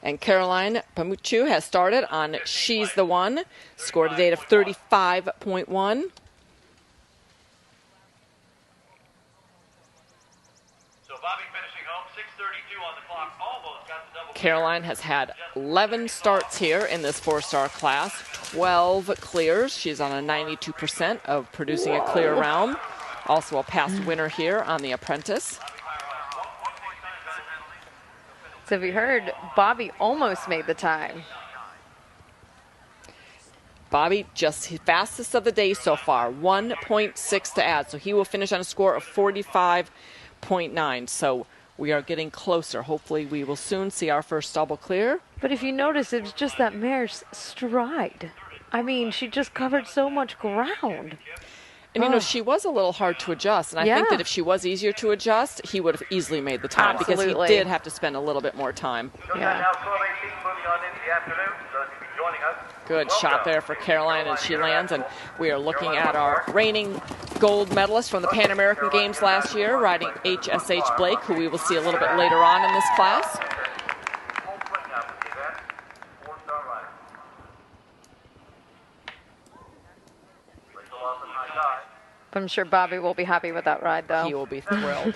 And Caroline Pamuchu has started on She's the One, scored a date of 35.1. Caroline has had 11 starts here in this 4-star class, 12 clears. She's on a 92% of producing a clear round. Also a past winner here on The Apprentice. So we heard Bobby almost made the time. Bobby just his fastest of the day so far, 1.6 to add. So he will finish on a score of 45.9. So we are getting closer. Hopefully we will soon see our first double clear. But if you notice, it was just that mare's stride. I mean, she just covered so much ground. And, you know, she was a little hard to adjust. And I think that if she was easier to adjust, he would have easily made the time. Absolutely. Because he did have to spend a little bit more time. Yeah. Good shot there for Caroline, and she lands. And we are looking at our reigning gold medalist from the Pan American Games last year, riding HSH Blake, who we will see a little bit later on in this class. I'm sure Bobby will be happy with that ride, though. He will be thrilled.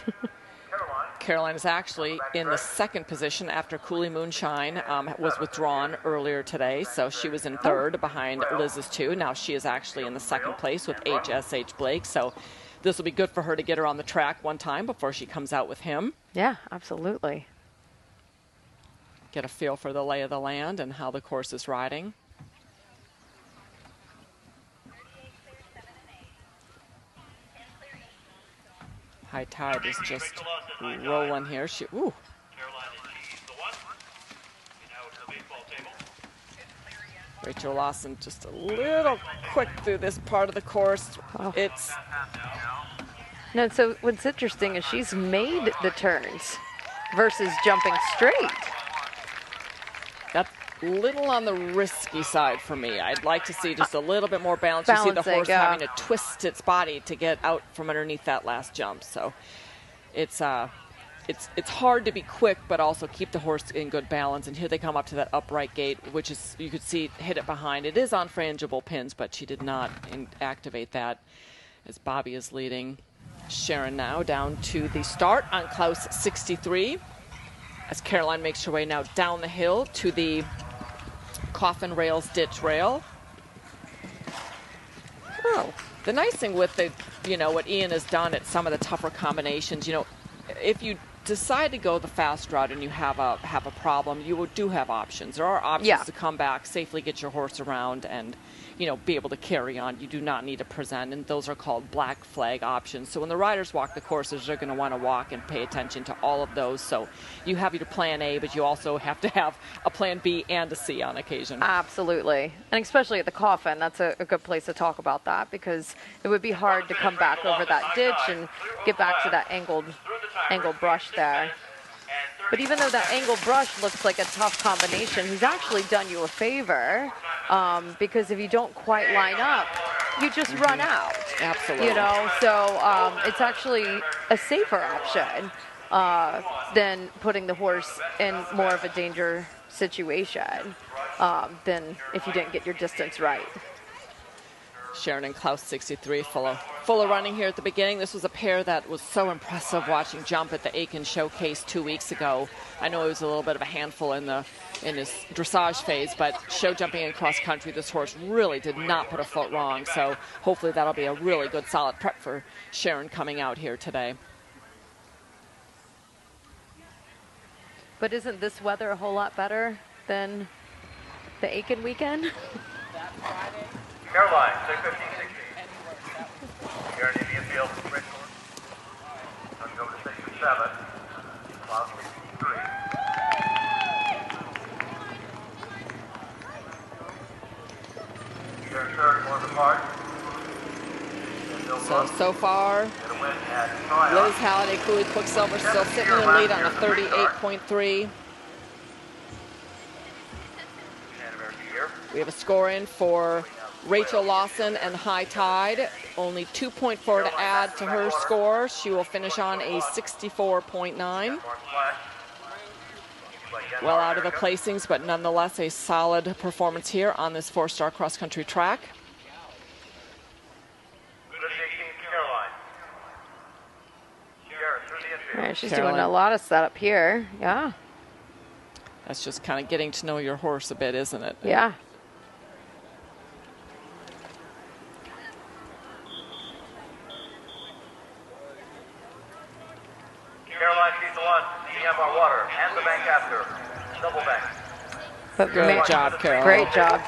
Caroline is actually in the second position after Cooley Moonshine was withdrawn earlier today. So she was in third behind Liz's 2. Now she is actually in the second place with HSH Blake. So this will be good for her to get her on the track one time before she comes out with him. Yeah, absolutely. Get a feel for the lay of the land and how the course is riding. High Tide is just rolling here. Ooh. Rachel Lawson just a little quick through this part of the course. No, so what's interesting is she's made the turns versus jumping straight. That's a little on the risky side for me. I'd like to see just a little bit more balance. You see the horse having to twist its body to get out from underneath that last jump. So it's hard to be quick, but also keep the horse in good balance. And here they come up to that upright gate, which is, you could see, hit it behind. It is on frangible pins, but she did not activate that as Bobby is leading Sharon now down to the start on Klaus 63. As Caroline makes her way now down the hill to the coffin rails ditch rail. Oh, the nice thing with the, what Ian has done at some of the tougher combinations, if you decide to go the fast route and you have a problem, you do have options. There are options to come back, safely get your horse around and, be able to carry on. You do not need to present, and those are called black flag options. So when the riders walk the courses, they're going to want to walk and pay attention to all of those. So you have your plan A, but you also have to have a plan B and a C on occasion. Absolutely. And especially at the coffin, that's a good place to talk about that, because it would be hard to come back over that ditch and get back to that angled brush there. But even though that angled brush looks like a tough combination, he's actually done you a favor, because if you don't quite line up, you just run out. Absolutely. So it's actually a safer option than putting the horse in more of a danger situation than if you didn't get your distance right. Sharon and Klaus 63 full of running here at the beginning. This was a pair that was so impressive watching jump at the Aiken Showcase 2 weeks ago. I know it was a little bit of a handful in his dressage phase, but show jumping and cross country, this horse really did not put a foot wrong. So hopefully that'll be a really good solid prep for Sharon coming out here today. But isn't this weather a whole lot better than the Aiken weekend? That Friday. Caroline, 6:15.60. Here in Indian Field, red course. Going to go to 6 and 7. Klaus 63. Here third, more apart. So far, Liz Halliday, Cooley Quicksilver still sitting in the lead on a 38.3. We have a score in for Rachel Lawson and High Tide. Only 2.4 to add to her score. She will finish on a 64.9. well out of the placings, but nonetheless a solid performance here on this 4-star cross-country track. Right, she's doing a lot of setup here. Yeah. That's just kind of getting to know your horse a bit, isn't it? Yeah. Caroline, she's the one. EMR water and the bank after. Double bank. But Good job, Caroline. Great job.